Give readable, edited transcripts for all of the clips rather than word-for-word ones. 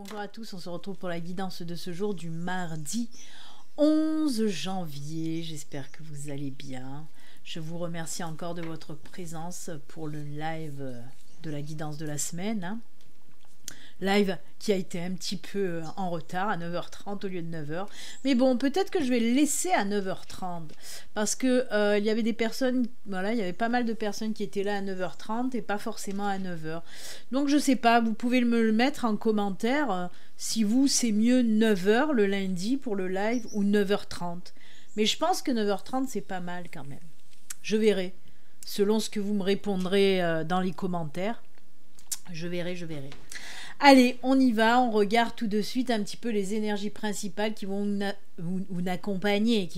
Bonjour à tous, on se retrouve pour la guidance de ce jour du mardi 11 janvier. J'espère que vous allez bien. Je vous remercie encore de votre présence pour le live de la guidance de la semaine. Live qui a été un petit peu en retard à 9h30 au lieu de 9h. Mais bon, peut-être que je vais le laisser à 9h30 parce que il y avait des personnes, voilà, il y avait pas mal de personnes qui étaient là à 9h30 et pas forcément à 9h. Donc je sais pas, vous pouvez me le mettre en commentaire si vous c'est mieux 9h le lundi pour le live ou 9h30. Mais je pense que 9h30 c'est pas mal quand même. Je verrai selon ce que vous me répondrez dans les commentaires. Je verrai. Allez, on y va, on regarde tout de suite un petit peu les énergies principales qui vont nous accompagner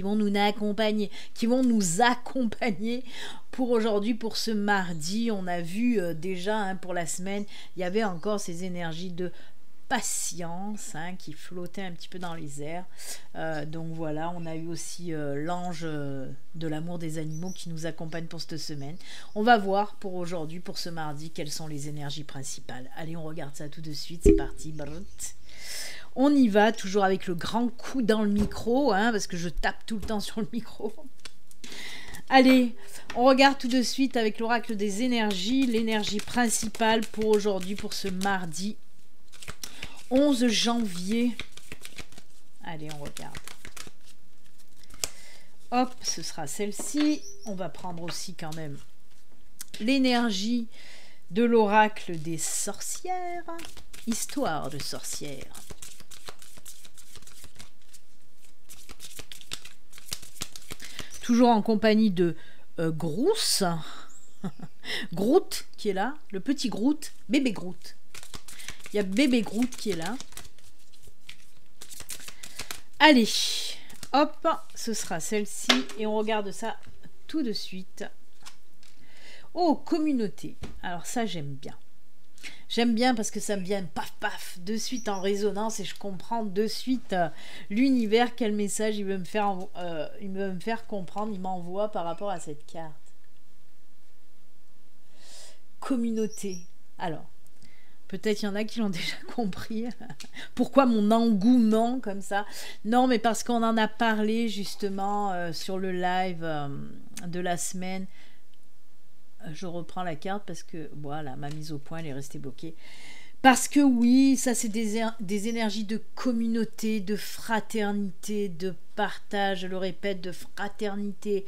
pour aujourd'hui, pour ce mardi. On a vu déjà pour la semaine, il y avait encore ces énergies de patience qui flottait un petit peu dans les airs, donc voilà, on a eu aussi l'ange de l'amour des animaux qui nous accompagne pour cette semaine. On va voir pour aujourd'hui, pour ce mardi, quelles sont les énergies principales. Allez, on regarde ça tout de suite, c'est parti. On y va, toujours avec le grand coup dans le micro, parce que je tape tout le temps sur le micro. Allez, on regarde tout de suite avec l'oracle des énergies, l'énergie principale pour aujourd'hui, pour ce mardi 11 janvier. Allez, on regarde. Hop, ce sera celle-ci. On va prendre aussi quand même l'énergie de l'oracle des sorcières. Histoire de sorcières. Toujours en compagnie de Groot. Groot qui est là. Le petit Groot. Bébé Groot. Il y a bébé Groot qui est là. Allez, hop, ce sera celle-ci et on regarde ça tout de suite. Oh, communauté. Alors ça, j'aime bien. J'aime bien parce que ça me vient paf paf de suite en résonance et je comprends de suite l'univers, quel message il veut me faire comprendre, il m'envoie par rapport à cette carte. Communauté. Alors, peut-être il y en a qui l'ont déjà compris. Pourquoi mon engouement comme ça? Non, mais parce qu'on en a parlé justement sur le live de la semaine. Je reprends la carte parce que voilà, ma mise au point elle est restée bloquée. Parce que oui, ça c'est des énergies de communauté, de fraternité, de partage, je le répète, de fraternité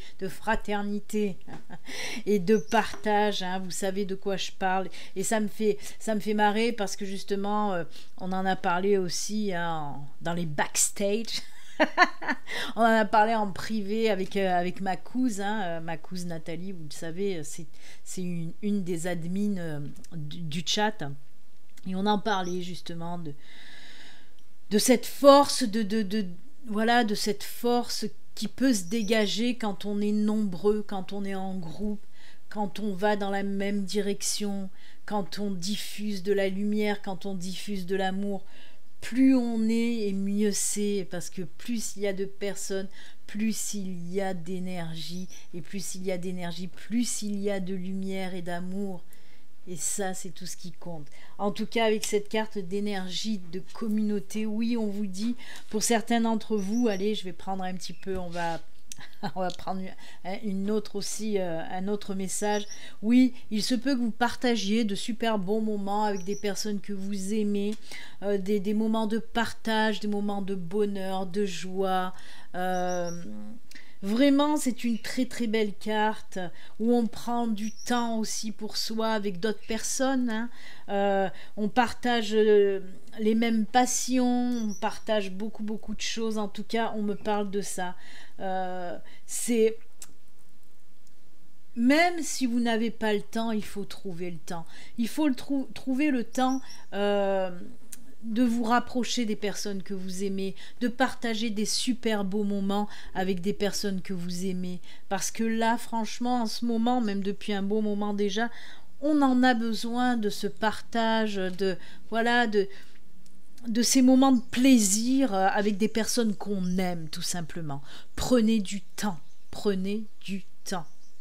et de partage, vous savez de quoi je parle. Et ça me fait marrer parce que justement, on en a parlé aussi dans les backstage. On en a parlé en privé avec ma cousine, Nathalie, vous le savez, c'est une des admins du chat. Et on en parlait justement de cette force, voilà, de cette force qui peut se dégager quand on est nombreux, quand on est en groupe, quand on va dans la même direction, quand on diffuse de la lumière, quand on diffuse de l'amour. Plus on est et mieux c'est, parce que plus il y a de personnes, plus il y a d'énergie, et plus il y a d'énergie, plus il y a de lumière et d'amour. Et ça, c'est tout ce qui compte. En tout cas, avec cette carte d'énergie, de communauté, oui, on vous dit, pour certains d'entre vous, allez, je vais prendre un petit peu, on va prendre une autre aussi, un autre message. Oui, il se peut que vous partagiez de super bons moments avec des personnes que vous aimez, des moments de partage, des moments de bonheur, de joie. Vraiment, c'est une très très belle carte où on prend du temps aussi pour soi avec d'autres personnes. On partage les mêmes passions, on partage beaucoup de choses. En tout cas, on me parle de ça. C'est même si vous n'avez pas le temps, il faut trouver le temps. Il faut trouver le temps de vous rapprocher des personnes que vous aimez, de partager des super beaux moments avec des personnes que vous aimez. Parce que là, franchement, en ce moment, même depuis un bon moment déjà, on en a besoin de ce partage, de ces moments de plaisir avec des personnes qu'on aime, tout simplement. Prenez du temps.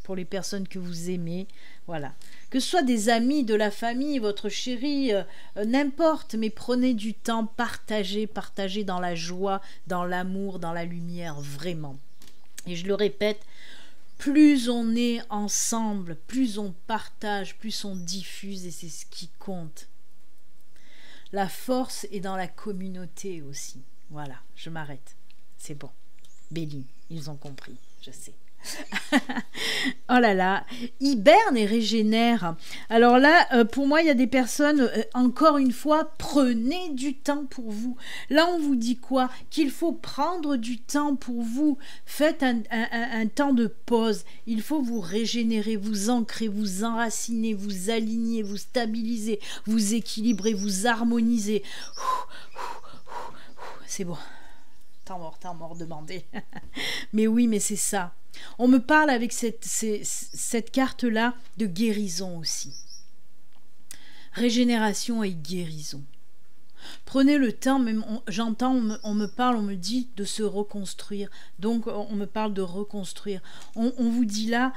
pour les personnes que vous aimez, voilà. Que ce soit des amis, de la famille, votre chéri, n'importe, mais prenez du temps, partagez dans la joie, dans l'amour, dans la lumière, vraiment. Et je le répète, plus on est ensemble, plus on partage, plus on diffuse, et c'est ce qui compte. La force est dans la communauté aussi. Voilà, je m'arrête. C'est bon. Béline, ils ont compris, je sais. Oh là là, hiberne et régénère. Alors là, pour moi, il y a des personnes, encore une fois, prenez du temps pour vous. Là, on vous dit quoi? Qu'il faut prendre du temps pour vous. Faites un temps de pause. Il faut vous régénérer, vous ancrer, vous enraciner, vous aligner, vous stabiliser, vous équilibrer, vous harmoniser. C'est bon. Temps mort demandé. Mais oui, mais c'est ça. On me parle avec cette carte-là de guérison aussi. Régénération et guérison. Prenez le temps, même j'entends, on me parle, on me dit de se reconstruire. Donc on me parle de reconstruire. On vous dit là,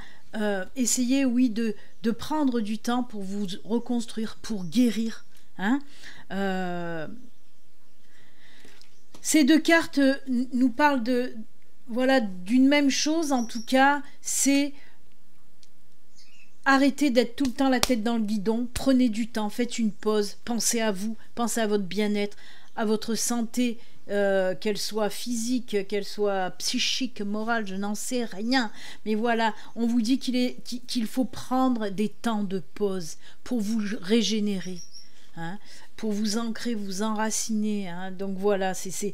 essayez, oui, de prendre du temps pour vous reconstruire, pour guérir. Hein. Ces deux cartes nous parlent voilà, d'une même chose, en tout cas, c'est arrêtez d'être tout le temps la tête dans le guidon, prenez du temps, faites une pause, pensez à vous, pensez à votre bien-être, à votre santé, qu'elle soit physique, qu'elle soit psychique, morale, je n'en sais rien. Mais voilà, on vous dit qu'il faut prendre des temps de pause pour vous régénérer. Hein, pour vous ancrer, vous enraciner. Hein. Donc voilà, c'est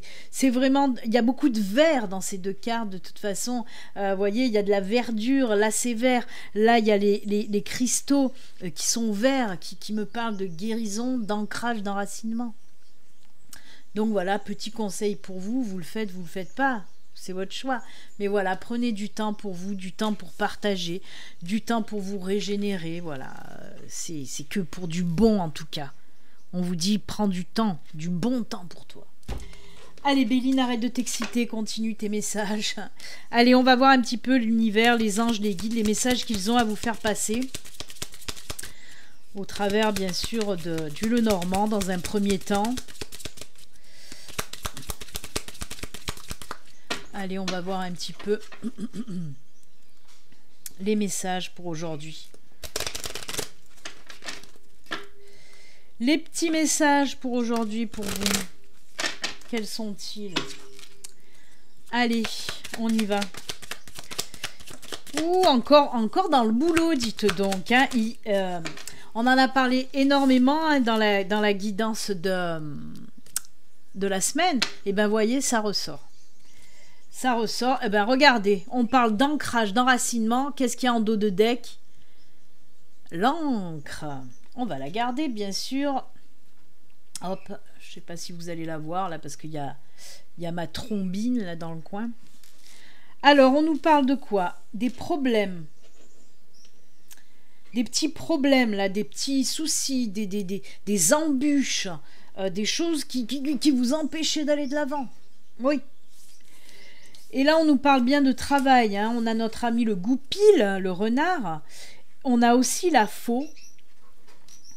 vraiment... Il y a beaucoup de vert dans ces deux cartes, de toute façon. Vous voyez, il y a de la verdure, là c'est vert. Là, il y a les cristaux qui sont verts, qui me parlent de guérison, d'ancrage, d'enracinement. Donc voilà, petit conseil pour vous, vous le faites pas. C'est votre choix. Mais voilà, prenez du temps pour vous, du temps pour partager, du temps pour vous régénérer. Voilà, c'est que pour du bon en tout cas. On vous dit, prends du temps, du bon temps pour toi. Allez, Béline, arrête de t'exciter, continue tes messages. Allez, on va voir un petit peu l'univers, les anges, les guides, les messages qu'ils ont à vous faire passer. Au travers, bien sûr, du Lenormand, dans un premier temps. Allez, on va voir un petit peu les messages pour aujourd'hui. Les petits messages pour aujourd'hui, pour vous. Quels sont-ils? Allez, on y va. Ouh, encore dans le boulot, dites donc. Hein. On en a parlé énormément hein, dans la guidance de la semaine. Et ben, voyez, ça ressort. Ça ressort. Et ben, regardez, on parle d'ancrage, d'enracinement. Qu'est-ce qu'il y a en dos de deck? L'encre. On va la garder, bien sûr. Hop, je ne sais pas si vous allez la voir, là, parce qu'il y a ma trombine, là, dans le coin. Alors, on nous parle de quoi? Des problèmes. Des petits problèmes, là, des petits soucis, des embûches, des choses qui vous empêchaient d'aller de l'avant. Oui. Et là, on nous parle bien de travail. Hein. On a notre ami le goupil, le renard. On a aussi la faux.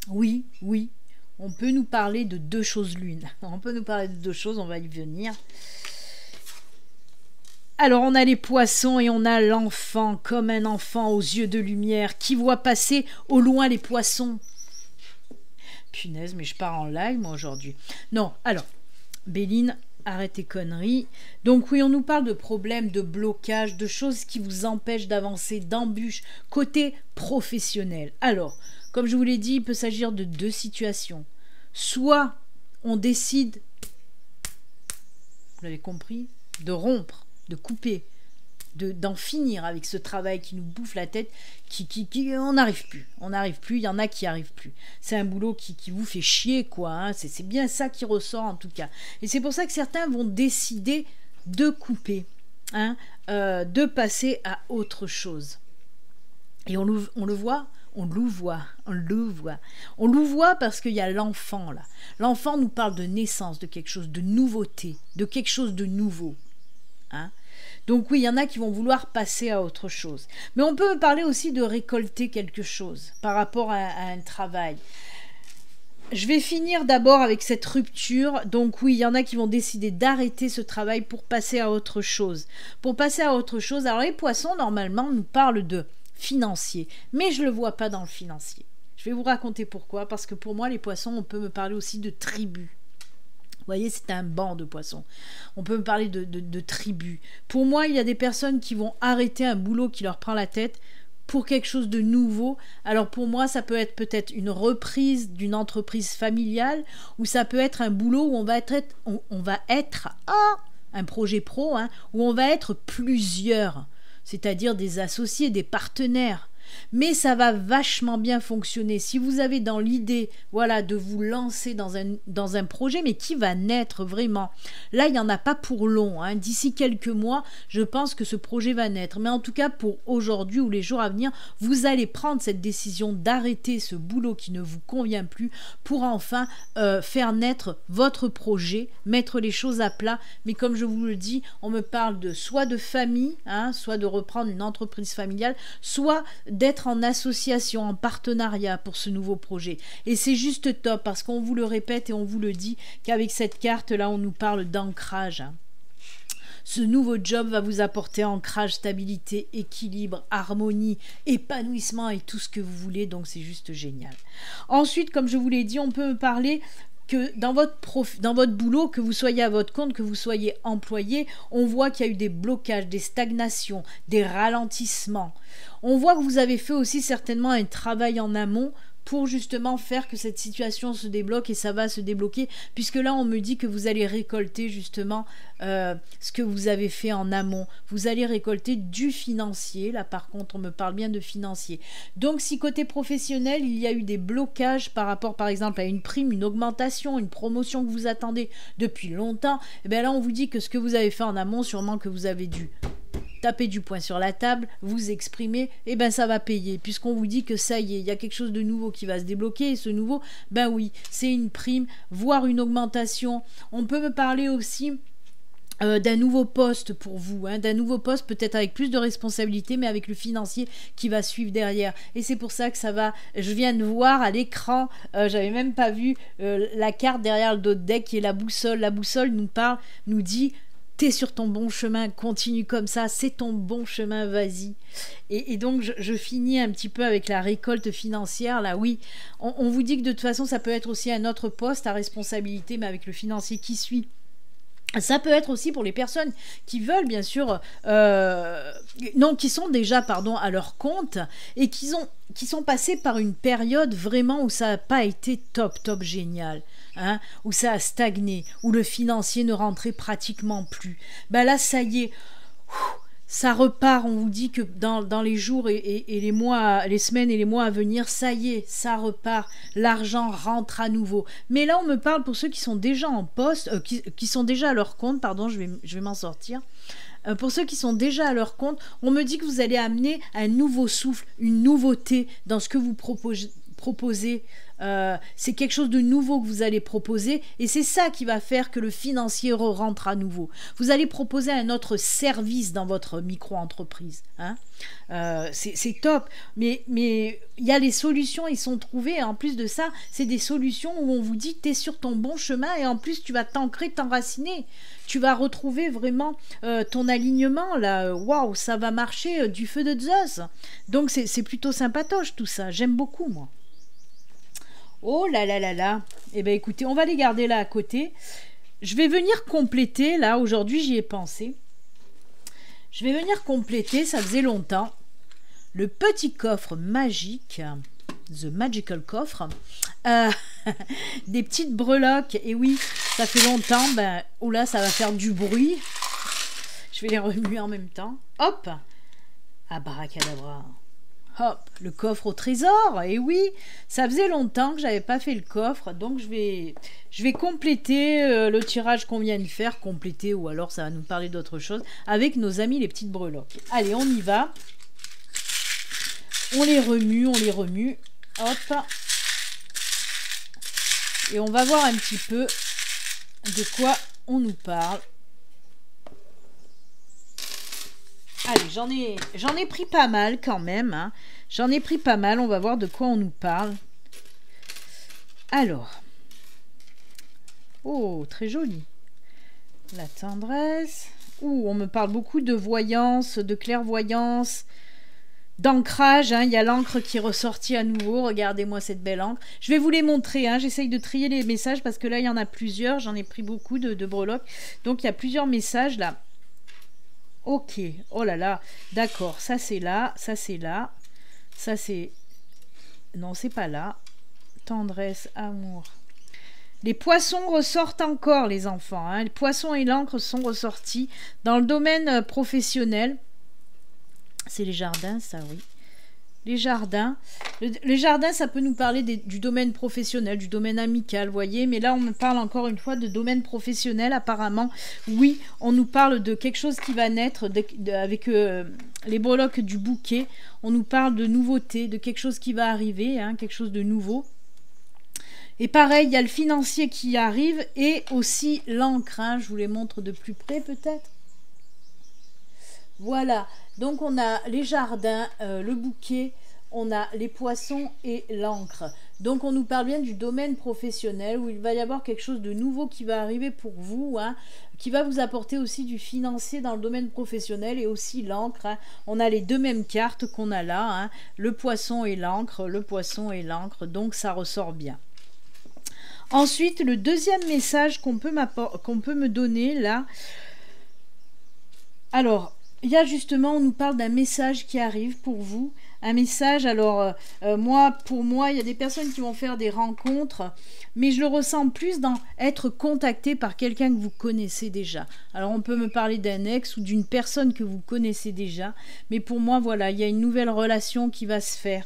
Oui, oui, on peut nous parler de deux choses l'une. On peut nous parler de deux choses, on va y venir. Alors, on a les poissons et on a l'enfant, comme un enfant aux yeux de lumière, qui voit passer au loin les poissons. Punaise, mais je pars en live, moi, aujourd'hui. Non, alors, Béline, arrête tes conneries. Donc oui, on nous parle de problèmes, de blocages, de choses qui vous empêchent d'avancer, d'embûches, côté professionnel. Alors, comme je vous l'ai dit, il peut s'agir de deux situations. Soit on décide, vous l'avez compris, de rompre, de couper, d'en finir avec ce travail qui nous bouffe la tête, on n'arrive plus. On n'arrive plus, il y en a qui n'y arrivent plus. C'est un boulot qui vous fait chier, quoi. Hein. C'est bien ça qui ressort, en tout cas. Et c'est pour ça que certains vont décider de couper, hein, de passer à autre chose. Et on le voit. On louvoie parce qu'il y a l'enfant là. L'enfant nous parle de naissance, de quelque chose de nouveauté, de quelque chose de nouveau. Hein? Donc oui, il y en a qui vont vouloir passer à autre chose. Mais on peut parler aussi de récolter quelque chose par rapport à un travail. Je vais finir d'abord avec cette rupture. Donc oui, il y en a qui vont décider d'arrêter ce travail pour passer à autre chose. Pour passer à autre chose, alors les poissons, normalement, nous parlent de financier. Mais je ne le vois pas dans le financier. Je vais vous raconter pourquoi. Parce que pour moi, les poissons, on peut me parler aussi de tribu. Vous voyez, c'est un banc de poissons. On peut me parler de tribu. Pour moi, il y a des personnes qui vont arrêter un boulot qui leur prend la tête pour quelque chose de nouveau. Alors pour moi, ça peut être peut-être une reprise d'une entreprise familiale, ou ça peut être un boulot où on va être un projet pro, hein, où on va être plusieurs, c'est-à-dire des associés, des partenaires. Mais ça va vachement bien fonctionner. Si vous avez dans l'idée, voilà, de vous lancer dans un projet, mais qui va naître vraiment. Là, il n'y en a pas pour long. Hein. D'ici quelques mois, je pense que ce projet va naître. Mais en tout cas, pour aujourd'hui ou les jours à venir, vous allez prendre cette décision d'arrêter ce boulot qui ne vous convient plus pour enfin faire naître votre projet, mettre les choses à plat. Mais comme je vous le dis, on me parle soit de famille, hein, soit de reprendre une entreprise familiale, soit d'être en association, en partenariat pour ce nouveau projet. Et c'est juste top parce qu'on vous le répète et on vous le dit qu'avec cette carte-là, on nous parle d'ancrage. Ce nouveau job va vous apporter ancrage, stabilité, équilibre, harmonie, épanouissement et tout ce que vous voulez. Donc c'est juste génial. Ensuite, comme je vous l'ai dit, on peut me parler que dans votre boulot, que vous soyez à votre compte, que vous soyez employé, on voit qu'il y a eu des blocages, des stagnations, des ralentissements. On voit que vous avez fait aussi certainement un travail en amont pour justement faire que cette situation se débloque, et ça va se débloquer, puisque là on me dit que vous allez récolter justement ce que vous avez fait en amont. Vous allez récolter du financier, là par contre on me parle bien de financier. Donc si côté professionnel il y a eu des blocages par rapport par exemple à une prime, une augmentation, une promotion que vous attendez depuis longtemps, et bien là on vous dit que ce que vous avez fait en amont, sûrement que vous avez dû taper du poing sur la table, vous exprimer, et ben ça va payer, puisqu'on vous dit que ça y est, il y a quelque chose de nouveau qui va se débloquer, et ce nouveau, ben oui, c'est une prime, voire une augmentation. On peut me parler aussi d'un nouveau poste pour vous, hein, d'un nouveau poste peut-être avec plus de responsabilités, mais avec le financier qui va suivre derrière. Et c'est pour ça que ça va, je viens de voir à l'écran, j'avais même pas vu la carte derrière le dos de deck qui est la boussole. La boussole nous dit t'es sur ton bon chemin, continue comme ça, c'est ton bon chemin, vas-y. Et donc je finis un petit peu avec la récolte financière. Là oui, on vous dit que de toute façon ça peut être aussi un autre poste à responsabilité, mais avec le financier qui suit. Ça peut être aussi pour les personnes qui veulent bien sûr, qui sont déjà à leur compte et qui sont passés par une période vraiment où ça n'a pas été top génial, hein, où ça a stagné, où le financier ne rentrait pratiquement plus. Ben là ça y est, ça repart. On vous dit que dans les jours et les mois, les semaines et les mois à venir, ça y est, ça repart, l'argent rentre à nouveau. Mais là on me parle pour ceux qui sont déjà en poste, qui sont déjà à leur compte, pardon, je vais m'en sortir. Pour ceux qui sont déjà à leur compte, on me dit que vous allez amener un nouveau souffle, une nouveauté dans ce que vous proposez. C'est quelque chose de nouveau que vous allez proposer, et c'est ça qui va faire que le financier rentre à nouveau. Vous allez proposer un autre service dans votre micro-entreprise, hein. C'est top, mais il y a les solutions, ils sont trouvés, et en plus de ça, c'est des solutions où on vous dit t'es sur ton bon chemin, et en plus tu vas t'ancrer, t'enraciner, tu vas retrouver vraiment ton alignement là. Waouh, ça va marcher du feu de Zeus. Donc c'est plutôt sympatoche tout ça, j'aime beaucoup moi. Oh là là là là. Eh bien écoutez, on va les garder là à côté. Je vais venir compléter, là aujourd'hui j'y ai pensé. Je vais venir compléter, ça faisait longtemps, le petit coffre magique, The Magical Coffre, des petites breloques. Et oui, ça fait longtemps, oh là ça va faire du bruit. Je vais les remuer en même temps. Hop, abracadabra. Hop, le coffre au trésor. Et oui, ça faisait longtemps que j'avais pas fait le coffre, donc je vais compléter le tirage qu'on vient de faire, compléter, ou alors ça va nous parler d'autre chose, avec nos amis les petites breloques. Allez, on y va. On les remue, hop. Et on va voir un petit peu de quoi on nous parle. Allez, j'en ai pris pas mal quand même. Hein. J'en ai pris pas mal. On va voir de quoi on nous parle. Alors. Oh, très joli. La tendresse. Ouh, on me parle beaucoup de voyance, de clairvoyance, d'ancrage. Hein. Il y a l'encre qui est ressortie à nouveau. Regardez-moi cette belle encre. Je vais vous les montrer. Hein. J'essaye de trier les messages parce que là, il y en a plusieurs. J'en ai pris beaucoup de breloques. Donc, il y a plusieurs messages là. Ok. Oh là là. D'accord. Ça, c'est là. Ça, c'est là. Ça, c'est... Non, c'est pas là. Tendresse, amour. Les poissons ressortent encore, les enfants. Hein. Les poissons et l'encre sont ressortis. Dans le domaine professionnel, c'est les jardins, ça, oui. Les jardins. Les jardins, ça peut nous parler du domaine professionnel, du domaine amical, vous voyez. Mais là, on me parle encore une fois de domaine professionnel, apparemment. Oui, on nous parle de quelque chose qui va naître avec les breloques du bouquet. On nous parle de nouveauté, de quelque chose qui va arriver, hein, quelque chose de nouveau. Et pareil, il y a le financier qui arrive et aussi l'encre. Hein, je vous les montre de plus près peut-être. Voilà, donc on a les jardins, le bouquet, on a les poissons et l'encre. Donc on nous parle bien du domaine professionnel où il va y avoir quelque chose de nouveau qui va arriver pour vous, hein, qui va vous apporter aussi du financier dans le domaine professionnel et aussi l'encre. Hein. On a les deux mêmes cartes qu'on a là, hein, le poisson et l'encre, donc ça ressort bien. Ensuite, le deuxième message qu'on peut me donner là. Alors, il y a justement, on nous parle d'un message qui arrive pour vous. Un message, alors, pour moi, il y a des personnes qui vont faire des rencontres, mais je le ressens plus dans être contacté par quelqu'un que vous connaissez déjà. Alors, on peut me parler d'un ex ou d'une personne que vous connaissez déjà, mais pour moi, voilà, il y a une nouvelle relation qui va se faire.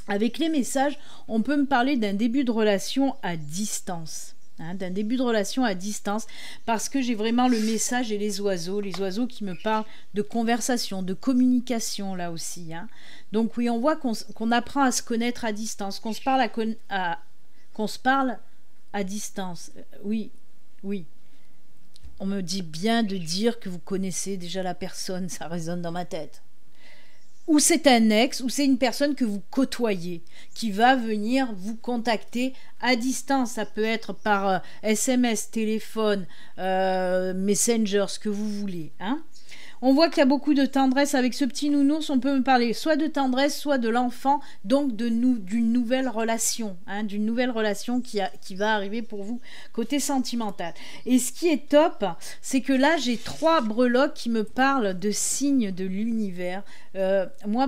Avec les messages, on peut me parler d'un début de relation à distance. Hein, d'un début de relation à distance, parce que j'ai vraiment le message et les oiseaux qui me parlent de conversation, de communication là aussi. Hein. Donc oui, on voit qu'on apprend à se connaître à distance, qu'on se parle à distance. Oui, oui. On me dit bien de dire que vous connaissez déjà la personne, ça résonne dans ma tête. Ou c'est un ex, ou c'est une personne que vous côtoyez, qui va venir vous contacter à distance. Ça peut être par SMS, téléphone, Messenger, ce que vous voulez. Hein. On voit qu'il y a beaucoup de tendresse avec ce petit nounours. On peut me parler soit de tendresse, soit de l'enfant, donc d'une nouvelle relation, hein, d'une nouvelle relation qui va arriver pour vous côté sentimental. Et ce qui est top, c'est que là, j'ai 3 breloques qui me parlent de signes de l'univers.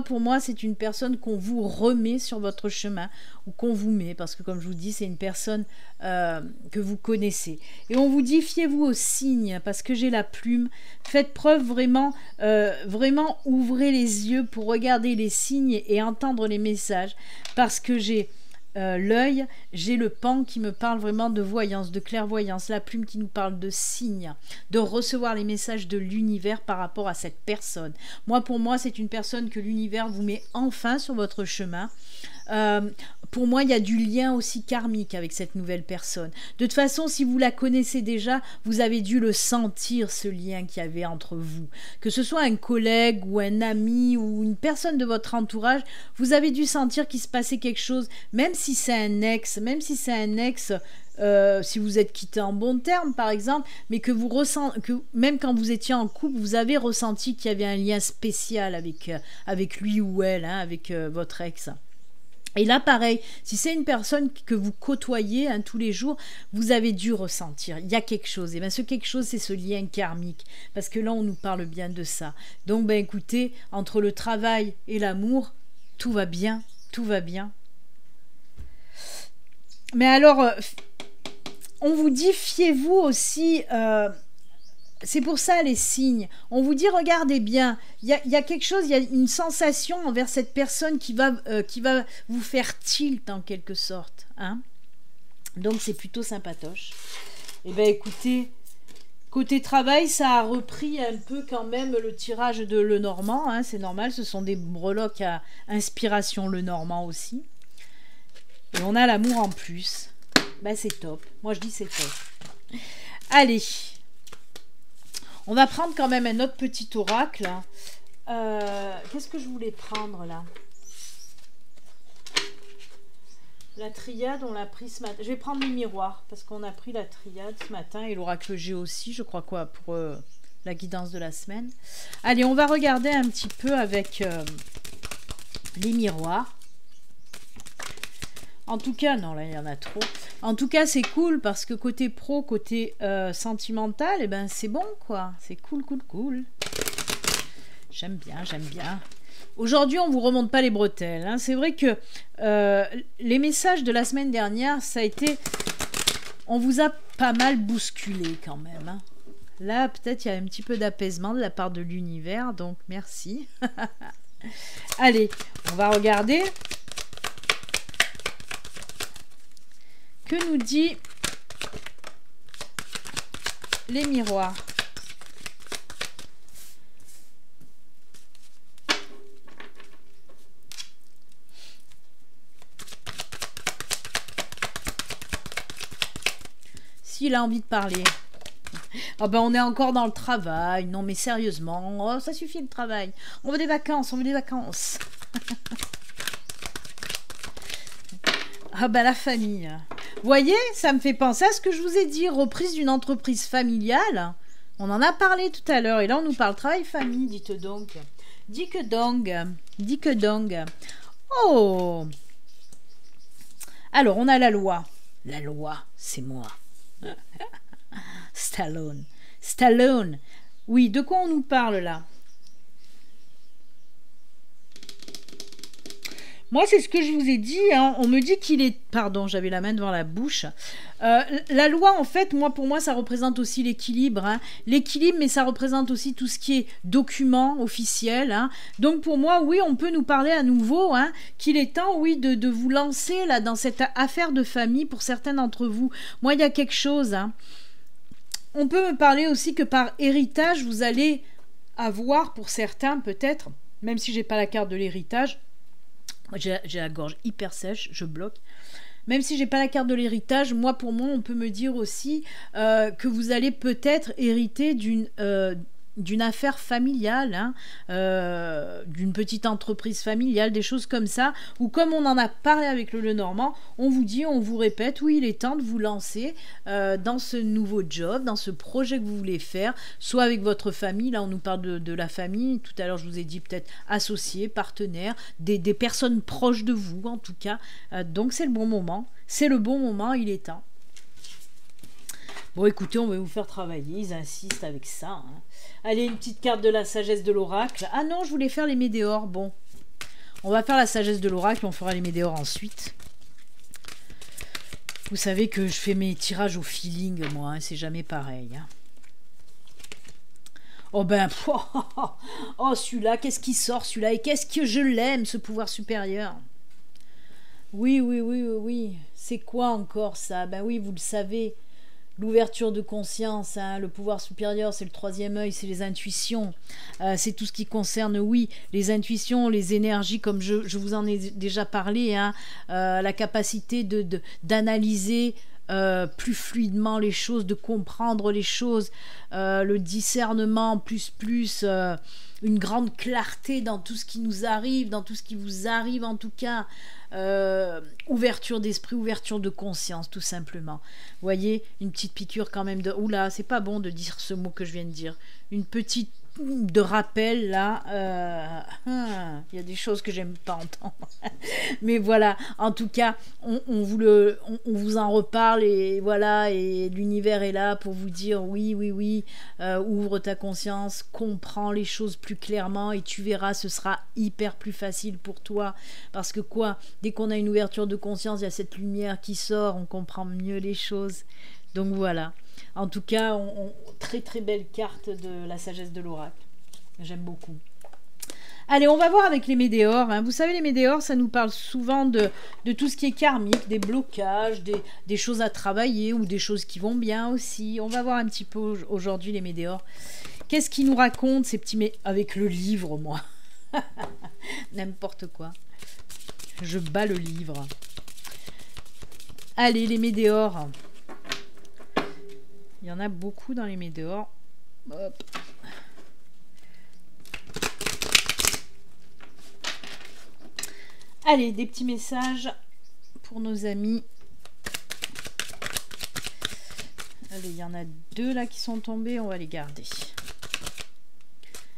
Pour moi, c'est une personne qu'on vous remet sur votre chemin ou qu'on vous met, parce que comme je vous dis, c'est une personne que vous connaissez. Et on vous dit, fiez-vous aux signes, parce que j'ai la plume. Faites preuve vraiment, ouvrez les yeux pour regarder les signes et entendre les messages, parce que j'ai l'œil, j'ai le pan qui me parle vraiment de voyance, de clairvoyance, la plume qui nous parle de signes, de recevoir les messages de l'univers par rapport à cette personne. Pour moi, c'est une personne que l'univers vous met enfin sur votre chemin. Pour moi, il y a du lien aussi karmique avec cette nouvelle personne. De toute façon, si vous la connaissez déjà, vous avez dû le sentir, ce lien qu'il y avait entre vous. Que ce soit un collègue ou un ami ou une personne de votre entourage, vous avez dû sentir qu'il se passait quelque chose, même si c'est un ex, si vous êtes quitté en bons termes par exemple, mais que même quand vous étiez en couple, vous avez ressenti qu'il y avait un lien spécial avec lui ou elle, hein, avec votre ex. Et là, pareil, si c'est une personne que vous côtoyez tous les jours, vous avez dû ressentir, il y a quelque chose. Et bien ce quelque chose, c'est ce lien karmique. Parce que là, on nous parle bien de ça. Donc, écoutez, entre le travail et l'amour, tout va bien, tout va bien. Mais alors, on vous dit, fiez-vous aussi... c'est pour ça les signes. On vous dit, regardez bien, il y a quelque chose, il y a une sensation envers cette personne qui va vous faire tilt en quelque sorte. Hein. Donc c'est plutôt sympatoche. Et bien écoutez, côté travail, ça a repris un peu quand même le tirage de Lenormand. Hein, c'est normal, ce sont des breloques à inspiration Lenormand aussi. Et on a l'amour en plus. Ben c'est top. Moi je dis c'est top. Allez. On va prendre quand même un autre petit oracle. Qu'est-ce que je voulais prendre là? La triade, on l'a pris ce matin. Je vais prendre les miroirs parce qu'on a pris la triade ce matin et l'oracle G aussi, je crois quoi, pour la guidance de la semaine. Allez, on va regarder un petit peu avec les miroirs. En tout cas, non, là, il y en a trop. En tout cas, c'est cool parce que côté pro, côté sentimental, eh ben, c'est bon, quoi. C'est cool, cool, cool. J'aime bien, j'aime bien. Aujourd'hui, on ne vous remonte pas les bretelles. Hein. C'est vrai que les messages de la semaine dernière, ça a été... On vous a pas mal bousculé quand même. Hein. Là, peut-être il y a un petit peu d'apaisement de la part de l'univers, donc merci. Allez, on va regarder. Que nous dit les miroirs? S'il a envie de parler. Ah ben on est encore dans le travail. Non mais sérieusement, oh, ça suffit le travail. On veut des vacances, on veut des vacances. Ah ben la famille. Vous voyez, ça me fait penser à ce que je vous ai dit, reprise d'une entreprise familiale. On en a parlé tout à l'heure et là on nous parle travail-famille, dites donc. Dis que donc. Dis que donc. Oh. Alors on a la loi. La loi, c'est moi. Stallone. Stallone. Oui, de quoi on nous parle là? Moi, c'est ce que je vous ai dit. Hein. On me dit qu'il est... Pardon, j'avais la main devant la bouche. La loi, en fait, pour moi, ça représente aussi l'équilibre. Hein. L'équilibre, mais ça représente aussi tout ce qui est document officiel. Hein. Donc, pour moi, oui, on peut nous parler à nouveau hein, qu'il est temps, oui, de vous lancer là dans cette affaire de famille pour certains d'entre vous. Moi, il y a quelque chose. Hein. On peut me parler aussi que par héritage, vous allez avoir, pour certains, peut-être, même si j'ai pas la carte de l'héritage, j'ai la gorge hyper sèche, je bloque. Même si j'ai pas la carte de l'héritage, pour moi, on peut me dire aussi que vous allez peut-être hériter d'une affaire familiale, hein, d'une petite entreprise familiale, des choses comme ça, ou comme on en a parlé avec le Lenormand, on vous dit, on vous répète, oui, il est temps de vous lancer dans ce nouveau job, dans ce projet que vous voulez faire, soit avec votre famille, là on nous parle de la famille, tout à l'heure je vous ai dit peut-être associés, partenaires, des personnes proches de vous en tout cas, donc c'est le bon moment, il est temps. Bon, écoutez, on va vous faire travailler. Ils insistent avec ça. Hein. Allez, une petite carte de la sagesse de l'oracle. Ah non, je voulais faire les météores. Bon, on va faire la sagesse de l'oracle. On fera les météores ensuite. Vous savez que je fais mes tirages au feeling, moi. Hein, c'est jamais pareil. Hein. Oh ben, oh celui-là, qu'est-ce qui sort celui-là? Et qu'est-ce que je l'aime, ce pouvoir supérieur? Oui, oui, oui, oui, oui. C'est quoi encore ça? Ben oui, vous le savez. L'ouverture de conscience, hein, le pouvoir supérieur, c'est le troisième œil, c'est les intuitions. C'est tout ce qui concerne, oui, les intuitions, les énergies, comme je vous en ai déjà parlé, hein, la capacité d'analyser plus fluidement les choses, de comprendre les choses, le discernement, plus, une grande clarté dans tout ce qui nous arrive, dans tout ce qui vous arrive en tout cas. Ouverture d'esprit, ouverture de conscience, tout simplement. Vous voyez, une petite piqûre quand même de... Oula, c'est pas bon de dire ce mot que je viens de dire. Une petite de rappel, là. Il y a des choses que j'aime pas entendre. Mais voilà, en tout cas, on vous en reparle et voilà, et l'univers est là pour vous dire oui, oui, oui, ouvre ta conscience, comprends les choses plus clairement et tu verras, ce sera hyper plus facile pour toi. Parce que quoi, dès qu'on a une ouverture de conscience, il y a cette lumière qui sort, on comprend mieux les choses. Donc voilà. En tout cas, très très belle carte de la sagesse de l'oracle. J'aime beaucoup. Allez, on va voir avec les météores. Hein. Vous savez, les météores, ça nous parle souvent de tout ce qui est karmique, des blocages, des choses à travailler ou des choses qui vont bien aussi. On va voir un petit peu aujourd'hui les météores. Qu'est-ce qu'ils nous racontent, ces petits... Avec le livre, moi. N'importe quoi. Je bats le livre. Allez, les météores. Il y en a beaucoup dans les météores. Hop. Allez, des petits messages pour nos amis. Allez, il y en a 2 là qui sont tombés, on va les garder.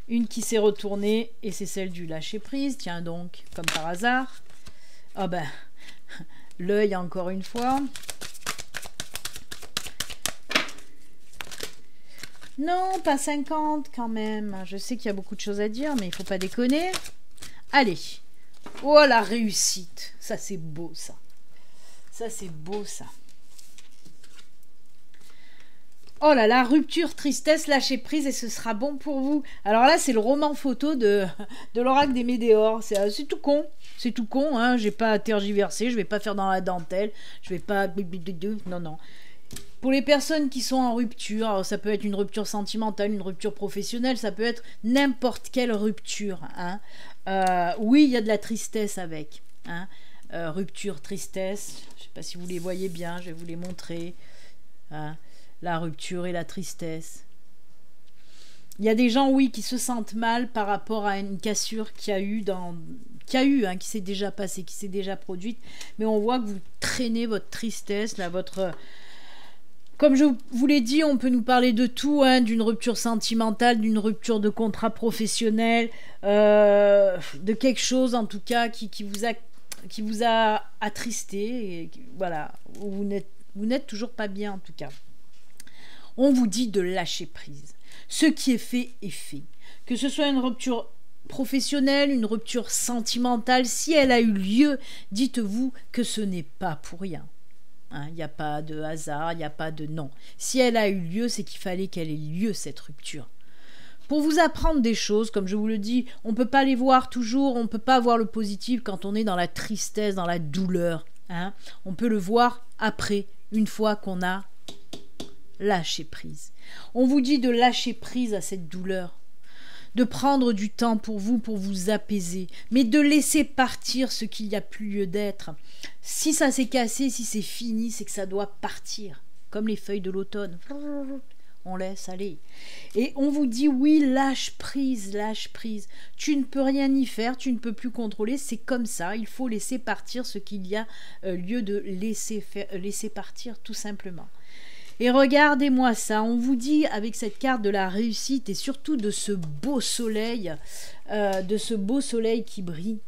Une qui s'est retournée et c'est celle du lâcher prise. Tiens donc, comme par hasard. Ah ben, l'œil encore une fois. Non, pas 50 quand même. Je sais qu'il y a beaucoup de choses à dire, mais il faut pas déconner. Allez. Oh, la réussite. Ça, c'est beau, ça. Ça, c'est beau, ça. Oh là là, rupture, tristesse, lâcher prise et ce sera bon pour vous. Alors là, c'est le roman photo de l'oracle des Médéors. C'est tout con. C'est tout con, hein. J'ai pas à tergiverser, je vais pas faire dans la dentelle. Je vais pas... Non, non. Pour les personnes qui sont en rupture, alors ça peut être une rupture sentimentale, une rupture professionnelle, ça peut être n'importe quelle rupture. Hein. Oui, il y a de la tristesse avec. Hein. Rupture, tristesse, je ne sais pas si vous les voyez bien, je vais vous les montrer. Hein. La rupture et la tristesse. Il y a des gens, oui, qui se sentent mal par rapport à une cassure qui s'est déjà passée, qui s'est déjà produite, mais on voit que vous traînez votre tristesse, là, votre... Comme je vous l'ai dit, on peut nous parler de tout, hein, d'une rupture sentimentale, d'une rupture de contrat professionnel, de quelque chose en tout cas qui vous a attristé, et voilà, vous n'êtes toujours pas bien en tout cas. On vous dit de lâcher prise. Ce qui est fait est fait. Que ce soit une rupture professionnelle, une rupture sentimentale, si elle a eu lieu, dites-vous que ce n'est pas pour rien. Il n'y a pas de hasard, il n'y a pas de non. Si elle a eu lieu, c'est qu'il fallait qu'elle ait lieu, cette rupture. Pour vous apprendre des choses, comme je vous le dis, on ne peut pas les voir toujours, on ne peut pas voir le positif quand on est dans la tristesse, dans la douleur. Hein. On peut le voir après, une fois qu'on a lâché prise. On vous dit de lâcher prise à cette douleur, de prendre du temps pour vous apaiser, mais de laisser partir ce qu'il n'y a plus lieu d'être. Si ça s'est cassé, si c'est fini, c'est que ça doit partir, comme les feuilles de l'automne. On laisse aller. Et on vous dit, oui, lâche prise, lâche prise. Tu ne peux rien y faire, tu ne peux plus contrôler, c'est comme ça. Il faut laisser partir ce qu'il y a lieu de laisser partir, tout simplement. Et regardez-moi ça, on vous dit avec cette carte de la réussite et surtout de ce beau soleil qui brille.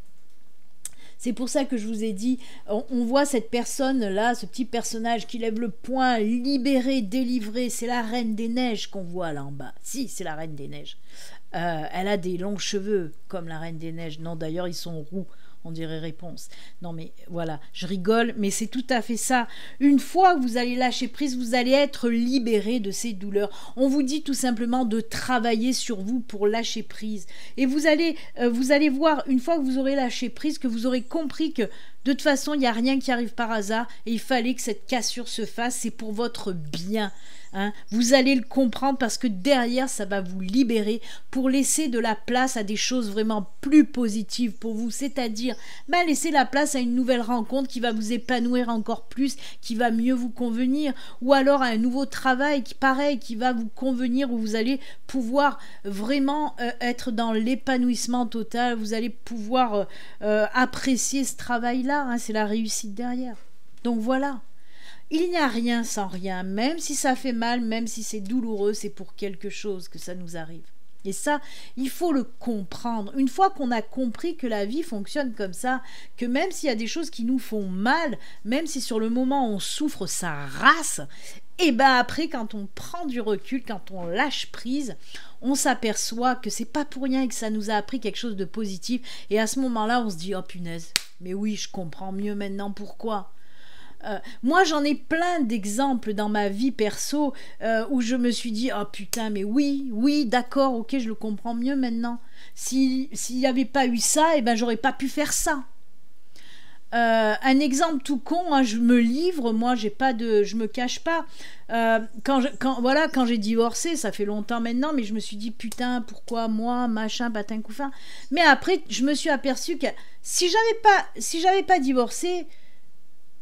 C'est pour ça que je vous ai dit, on voit cette personne-là, ce petit personnage qui lève le poing, libéré, délivré. C'est la Reine des Neiges qu'on voit là en bas. Si, c'est la Reine des Neiges. Elle a des longs cheveux comme la Reine des Neiges. Non, d'ailleurs, ils sont roux. On dirait Réponse. Non mais voilà, je rigole, mais c'est tout à fait ça. Une fois que vous allez lâcher prise, vous allez être libéré de ces douleurs. On vous dit tout simplement de travailler sur vous pour lâcher prise. Et vous allez voir, une fois que vous aurez lâché prise, que vous aurez compris que de toute façon, il n'y a rien qui arrive par hasard et il fallait que cette cassure se fasse, c'est pour votre bien. Hein. Vous allez le comprendre parce que derrière, ça va vous libérer pour laisser de la place à des choses vraiment plus positives pour vous, c'est-à-dire laisser la place à une nouvelle rencontre qui va vous épanouir encore plus, qui va mieux vous convenir, ou alors à un nouveau travail qui va vous convenir, où vous allez pouvoir vraiment être dans l'épanouissement total, vous allez pouvoir apprécier ce travail-là, hein, c'est la réussite derrière. Donc voilà. Il n'y a rien sans rien, même si ça fait mal, même si c'est douloureux, c'est pour quelque chose que ça nous arrive. Et ça, il faut le comprendre. Une fois qu'on a compris que la vie fonctionne comme ça, que même s'il y a des choses qui nous font mal, même si sur le moment on souffre sa race, et ben après, quand on prend du recul, quand on lâche prise, on s'aperçoit que c'est pas pour rien et que ça nous a appris quelque chose de positif. Et à ce moment-là, on se dit « Oh punaise, mais oui, je comprends mieux maintenant pourquoi ». Moi j'en ai plein d'exemples dans ma vie perso où je me suis dit oh putain mais oui d'accord, ok, je le comprends mieux maintenant. S'il n'y avait pas eu ça, j'aurais pas pu faire ça. Un exemple tout con, hein, je me livre, moi je me cache pas. Quand j'ai divorcé, ça fait longtemps maintenant, mais je me suis dit putain pourquoi moi, machin, patin couffin. Mais après je me suis aperçue que si j'avais pas divorcé,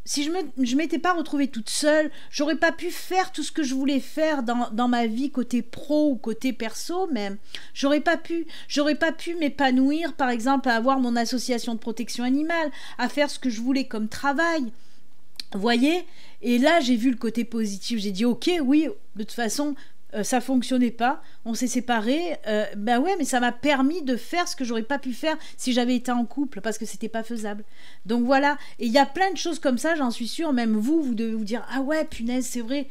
je m'étais pas retrouvée toute seule, j'aurais pas pu faire tout ce que je voulais faire dans ma vie côté pro ou côté perso même. J'aurais pas pu m'épanouir, par exemple, à avoir mon association de protection animale, à faire ce que je voulais comme travail. Vous voyez? Et là, j'ai vu le côté positif. J'ai dit, ok, oui, de toute façon, ça fonctionnait pas, on s'est séparés, ben ouais, mais ça m'a permis de faire ce que j'aurais pas pu faire si j'avais été en couple, parce que c'était pas faisable. Donc voilà, et il y a plein de choses comme ça, j'en suis sûre, même vous devez vous dire, ah ouais, punaise, c'est vrai,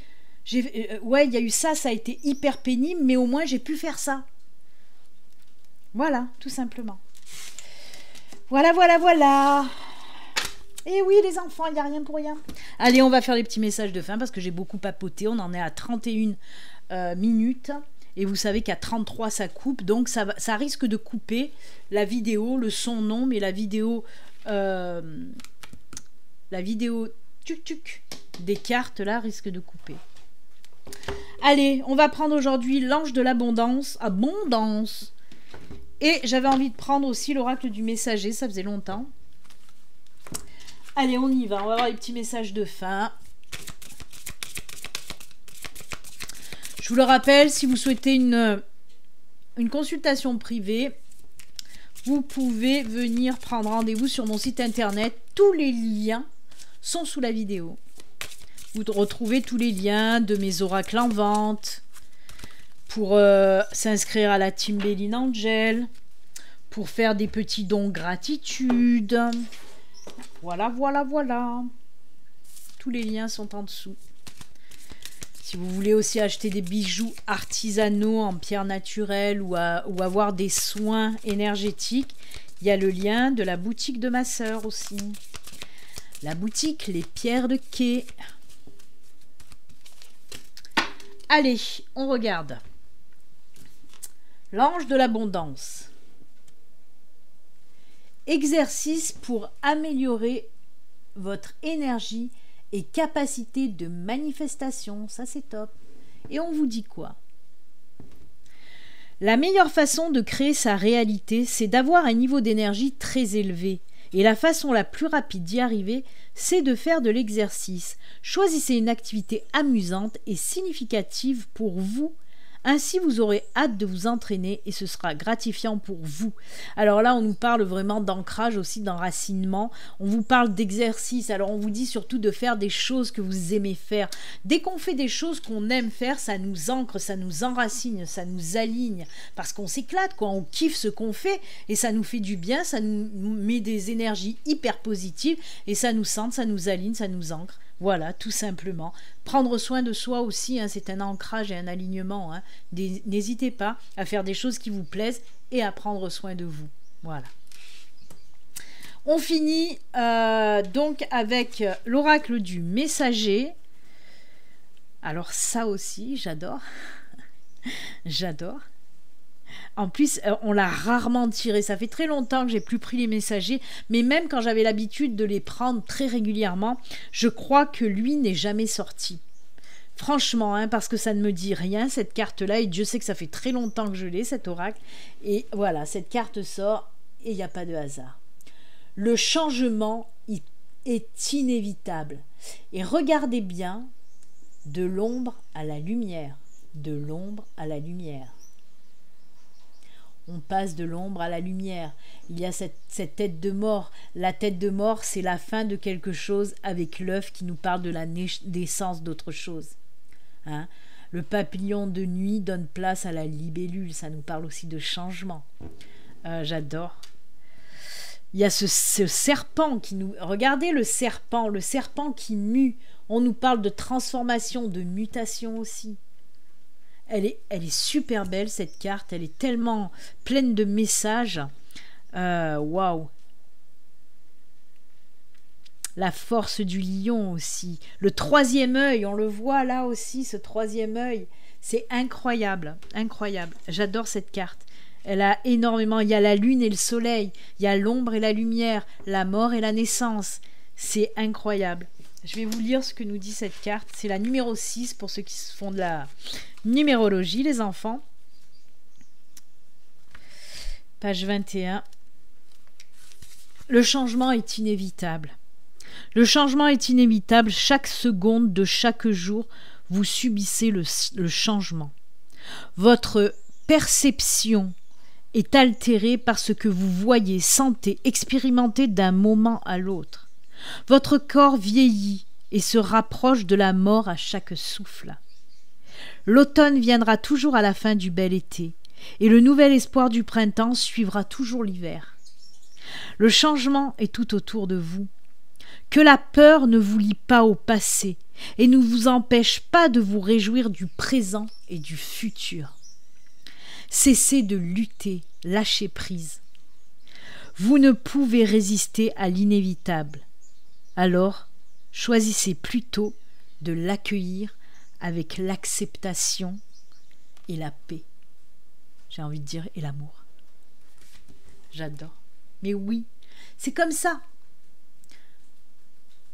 ouais, il y a eu ça, ça a été hyper pénible, mais au moins j'ai pu faire ça. Voilà, tout simplement. Voilà, voilà, voilà. Et oui, les enfants, il n'y a rien pour rien. Allez, on va faire les petits messages de fin, parce que j'ai beaucoup papoté, on en est à 31 minutes, et vous savez qu'à 33 ça coupe, donc ça risque de couper la vidéo, le son non, mais la vidéo tuc tuc des cartes là risque de couper. Allez, on va prendre aujourd'hui l'ange de l'abondance, abondance, et j'avais envie de prendre aussi l'oracle du messager, ça faisait longtemps. Allez, on y va, on va voir les petits messages de fin. Je vous le rappelle, si vous souhaitez une consultation privée, vous pouvez venir prendre rendez-vous sur mon site internet. Tous les liens sont sous la vidéo. Vous retrouvez tous les liens de mes oracles en vente, pour s'inscrire à la Team Béline Angel, pour faire des petits dons gratitude. Voilà, voilà, voilà. Tous les liens sont en dessous. Si vous voulez aussi acheter des bijoux artisanaux en pierre naturelle ou avoir des soins énergétiques, il y a le lien de la boutique de ma sœur aussi. La boutique Les Pierres de Quai. Allez, on regarde. L'ange de l'abondance. Exercice pour améliorer votre énergie et capacité de manifestation, ça c'est top. Et on vous dit quoi? La meilleure façon de créer sa réalité, c'est d'avoir un niveau d'énergie très élevé. Et la façon la plus rapide d'y arriver, c'est de faire de l'exercice. Choisissez une activité amusante et significative pour vous. Ainsi, vous aurez hâte de vous entraîner et ce sera gratifiant pour vous. Alors là, on nous parle vraiment d'ancrage aussi, d'enracinement. On vous parle d'exercice. Alors on vous dit surtout de faire des choses que vous aimez faire. Dès qu'on fait des choses qu'on aime faire, ça nous ancre, ça nous enracine, ça nous aligne. Parce qu'on s'éclate, quoi. On kiffe ce qu'on fait et ça nous fait du bien, ça nous met des énergies hyper positives et ça nous centre, ça nous aligne, ça nous ancre. Voilà, tout simplement. Prendre soin de soi aussi, hein, c'est un ancrage et un alignement. Hein. N'hésitez pas à faire des choses qui vous plaisent et à prendre soin de vous. Voilà. On finit donc avec l'oracle du messager. Alors ça aussi, j'adore. J'adore. En plus, on l'a rarement tiré. Ça fait très longtemps que j'ai plus pris les messagers, mais même quand j'avais l'habitude de les prendre très régulièrement, je crois que lui n'est jamais sorti. Franchement, hein, parce que ça ne me dit rien, cette carte-là, et Dieu sait que ça fait très longtemps que je l'ai, cet oracle. Et voilà, cette carte sort, et il n'y a pas de hasard. Le changement est inévitable. Et regardez bien, de l'ombre à la lumière, de l'ombre à la lumière. On passe de l'ombre à la lumière. Il y a cette tête de mort. La tête de mort, c'est la fin de quelque chose avec l'œuf qui nous parle de la naissance d'autre chose. Hein? Le papillon de nuit donne place à la libellule. Ça nous parle aussi de changement. J'adore. Il y a ce serpent qui nous... Regardez le serpent qui mue. On nous parle de transformation, de mutation aussi. Elle est super belle cette carte, elle est tellement pleine de messages. Waouh! La force du lion aussi. Le troisième œil, on le voit là aussi, ce troisième œil. C'est incroyable, incroyable. J'adore cette carte. Elle a énormément, il y a la lune et le soleil, il y a l'ombre et la lumière, la mort et la naissance. C'est incroyable. Je vais vous lire ce que nous dit cette carte. C'est la numéro 6 pour ceux qui font de la numérologie, les enfants. Page 21. Le changement est inévitable. Le changement est inévitable. Chaque seconde de chaque jour, vous subissez le changement. Votre perception est altérée par ce que vous voyez, sentez, expérimentez d'un moment à l'autre. Votre corps vieillit et se rapproche de la mort à chaque souffle. L'automne viendra toujours à la fin du bel été, et le nouvel espoir du printemps suivra toujours l'hiver. Le changement est tout autour de vous. Que la peur ne vous lie pas au passé et ne vous empêche pas de vous réjouir du présent et du futur. Cessez de lutter, lâchez prise. Vous ne pouvez résister à l'inévitable. Alors, choisissez plutôt de l'accueillir avec l'acceptation et la paix. J'ai envie de dire, et l'amour. J'adore. Mais oui, c'est comme ça.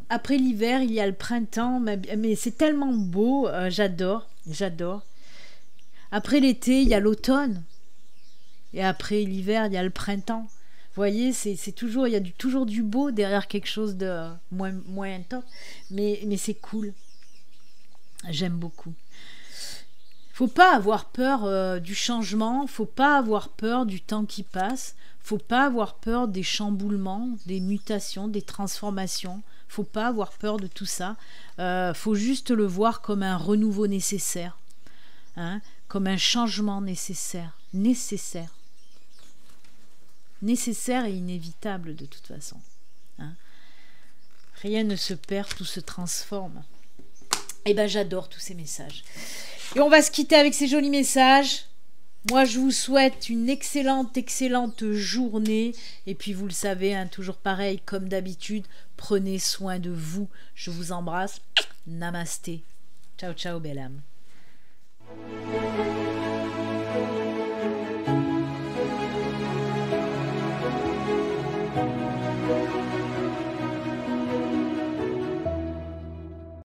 Après l'hiver, il y a le printemps, mais c'est tellement beau, j'adore. Après l'été, il y a l'automne. Et après l'hiver, il y a le printemps. Vous voyez, c'est toujours, il y a toujours du beau derrière quelque chose de moins intense. Mais c'est cool. J'aime beaucoup. Faut pas avoir peur du changement, faut pas avoir peur du temps qui passe, faut pas avoir peur des chamboulements, des mutations, des transformations, faut pas avoir peur de tout ça. Faut juste le voir comme un renouveau nécessaire, hein, comme un changement nécessaire et inévitable de toute façon. Hein. Rien ne se perd, tout se transforme. Et ben j'adore tous ces messages. Et on va se quitter avec ces jolis messages. Moi, je vous souhaite une excellente journée. Et puis, vous le savez, hein, toujours pareil, comme d'habitude, prenez soin de vous. Je vous embrasse. Namasté. Ciao, ciao, belle âme.